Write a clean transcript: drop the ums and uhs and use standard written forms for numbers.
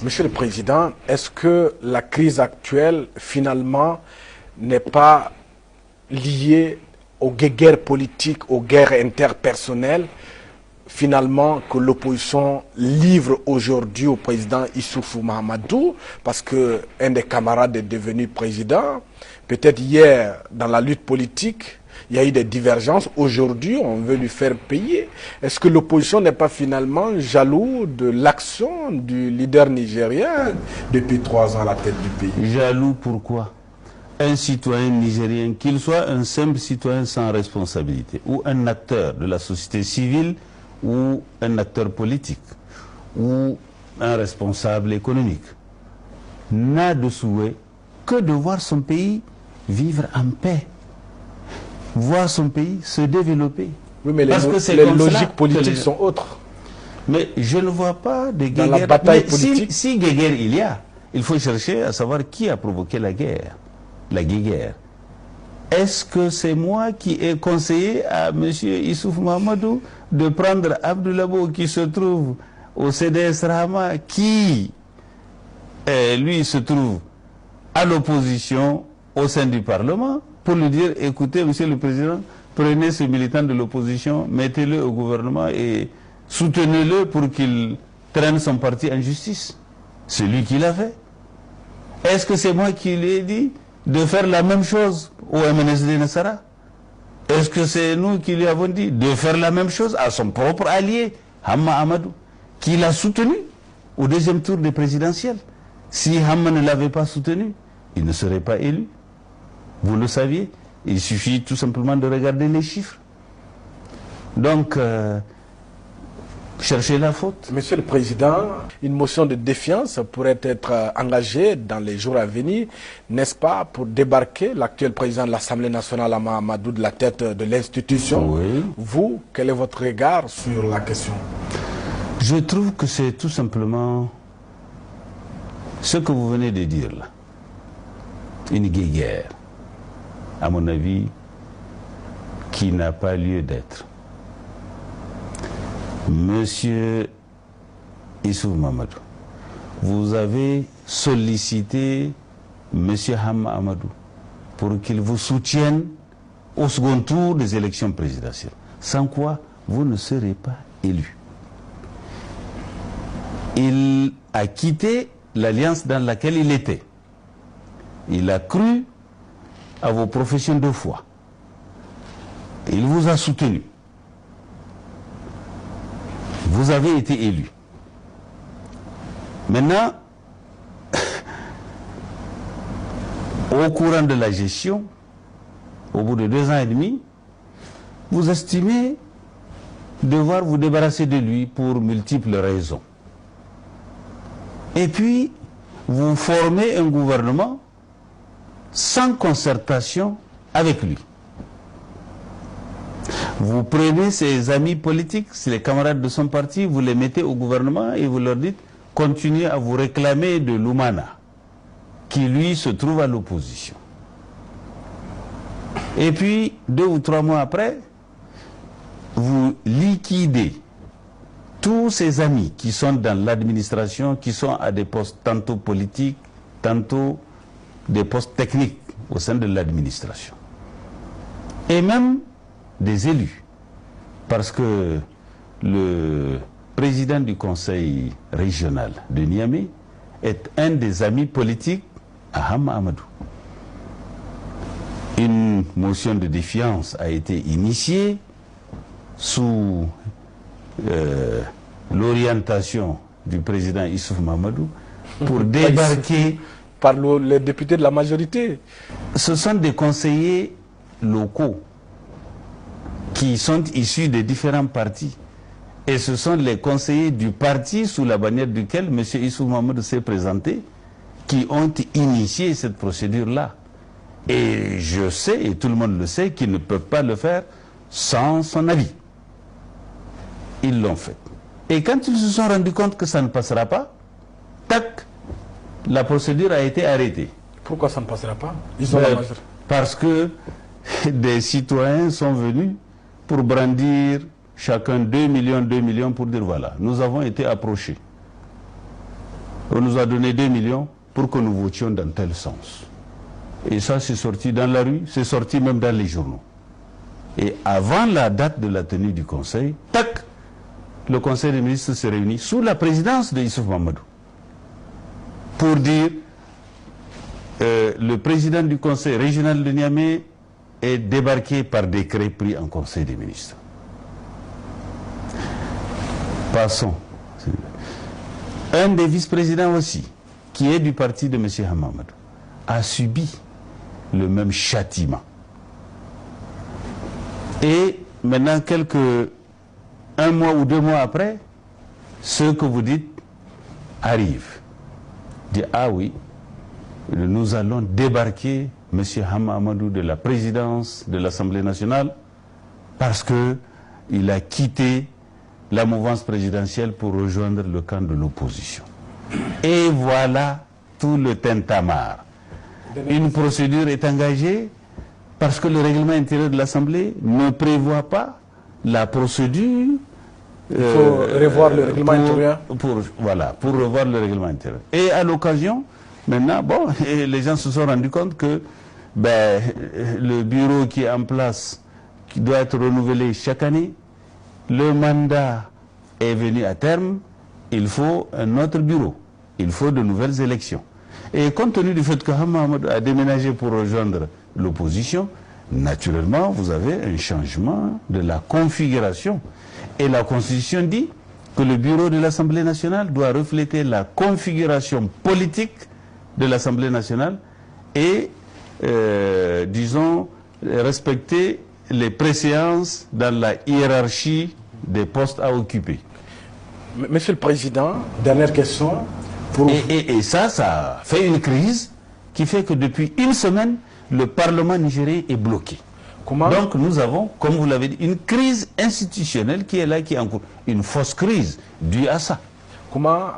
Monsieur le Président, est-ce que la crise actuelle, finalement, n'est pas liée aux guerres politiques, aux guerres interpersonnelles, finalement, que l'opposition livre aujourd'hui au président Issoufou Mahamadou, parce qu'un des camarades est devenu président. Peut-être hier, dans la lutte politique, il y a eu des divergences. Aujourd'hui, on veut lui faire payer. Est-ce que l'opposition n'est pas finalement jaloux de l'action du leader nigérien depuis 3 ans à la tête du pays? Jaloux pourquoi? Un citoyen nigérien, qu'il soit un simple citoyen sans responsabilité, ou un acteur de la société civile, ou un acteur politique, ou un responsable économique, n'a de souhait que de voir son pays vivre en paix, voir son pays se développer. Oui, mais les logiques politiques sont autres. Mais je ne vois pas de guerre. Dans la bataille politique. Si guerre il y a, il faut chercher à savoir qui a provoqué la guerre, la guerre. Est-ce que c'est moi qui ai conseillé à M. Issoufou Mahamadou de prendre Abdoulabo qui se trouve au CDS Rahma, qui lui se trouve à l'opposition au sein du Parlement, pour lui dire, écoutez, Monsieur le Président, prenez ce militant de l'opposition, mettez-le au gouvernement et soutenez-le pour qu'il traîne son parti en justice. C'est lui qui l'a fait. Est-ce que c'est moi qui lui ai dit de faire la même chose au MNSD Nassara? Est-ce que c'est nous qui lui avons dit de faire la même chose à son propre allié, Hamma Amadou, qui l'a soutenu au deuxième tour des présidentielles? Si Hamma ne l'avait pas soutenu, il ne serait pas élu. Vous le saviez. Il suffit tout simplement de regarder les chiffres. Donc, cherchez la faute. Monsieur le Président, une motion de défiance pourrait être engagée dans les jours à venir, n'est-ce pas, pour débarquer l'actuel président de l'Assemblée nationale, Hama Amadou, de la tête de l'institution. Oui. Vous, quel est votre regard sur la question? Je trouve que c'est tout simplement ce que vous venez de dire là. Une guerre, à mon avis, qui n'a pas lieu d'être. Monsieur Issoufou Mahamadou, vous avez sollicité Monsieur Hamma Amadou pour qu'il vous soutienne au second tour des élections présidentielles. Sans quoi, vous ne serez pas élu. Il a quitté l'alliance dans laquelle il était. Il a cru à vos professions de foi. Il vous a soutenu. Vous avez été élu. Maintenant, au courant de la gestion, au bout de 2 ans et demi, vous estimez devoir vous débarrasser de lui pour multiples raisons. Et puis, vous formez un gouvernement sans concertation avec lui. Vous prenez ses amis politiques, les camarades de son parti, vous les mettez au gouvernement et vous leur dites continuez à vous réclamer de Lumana, qui lui se trouve à l'opposition. Et puis, 2 ou 3 mois après, vous liquidez tous ces amis qui sont dans l'administration, qui sont à des postes tantôt politiques, tantôt des postes techniques au sein de l'administration. Et même des élus. Parce que le président du conseil régional de Niamey est un des amis politiques à Hamma Amadou. Une motion de défiance a été initiée sous l'orientation du président Issoufou Mahamadou pour débarquer par les députés de la majorité. Ce sont des conseillers locaux qui sont issus de différents partis. Et ce sont les conseillers du parti sous la bannière duquel M. Issoufou Mahamadou s'est présenté qui ont initié cette procédure-là. Et je sais, et tout le monde le sait, qu'ils ne peuvent pas le faire sans son avis. Ils l'ont fait. Et quand ils se sont rendus compte que ça ne passera pas, tac, la procédure a été arrêtée. Pourquoi ça ne passera pas? Ils ont la majorité. Parce que des citoyens sont venus pour brandir chacun 2 millions pour dire voilà, nous avons été approchés. On nous a donné 2 millions pour que nous votions dans tel sens. Et ça, c'est sorti dans la rue, c'est sorti même dans les journaux. Et avant la date de la tenue du Conseil, tac, le Conseil des ministres se réunit sous la présidence de Issouf Mahamadou pour dire le président du Conseil régional de Niamey est débarqué par décret pris en Conseil des ministres. Passons. Un des vice-présidents aussi, qui est du parti de M. Hamamadou, a subi le même châtiment. Et maintenant, un mois ou 2 mois après, ce que vous dites arrive. Dit, ah oui, nous allons débarquer M. Hamamadou de la présidence de l'Assemblée nationale parce qu'il a quitté la mouvance présidentielle pour rejoindre le camp de l'opposition. Et voilà tout le tintamarre. Une procédure est engagée parce que le règlement intérieur de l'Assemblée ne prévoit pas la procédure. Il faut revoir le règlement intérieur. Pour revoir le règlement intérieur. Et à l'occasion, maintenant, bon, les gens se sont rendus compte que le bureau qui est en place, qui doit être renouvelé chaque année, le mandat est venu à terme, il faut un autre bureau, il faut de nouvelles élections. Et compte tenu du fait que Hamamadou a déménagé pour rejoindre l'opposition, naturellement, vous avez un changement de la configuration. Et la Constitution dit que le bureau de l'Assemblée nationale doit refléter la configuration politique de l'Assemblée nationale et, disons, respecter les préséances dans la hiérarchie des postes à occuper. Monsieur le Président, dernière question. Et ça fait une crise qui fait que depuis une semaine, le Parlement nigérien est bloqué. Comment? Donc nous avons, comme vous l'avez dit, une crise institutionnelle qui est là, qui est en cours. Une fausse crise due à ça. Comment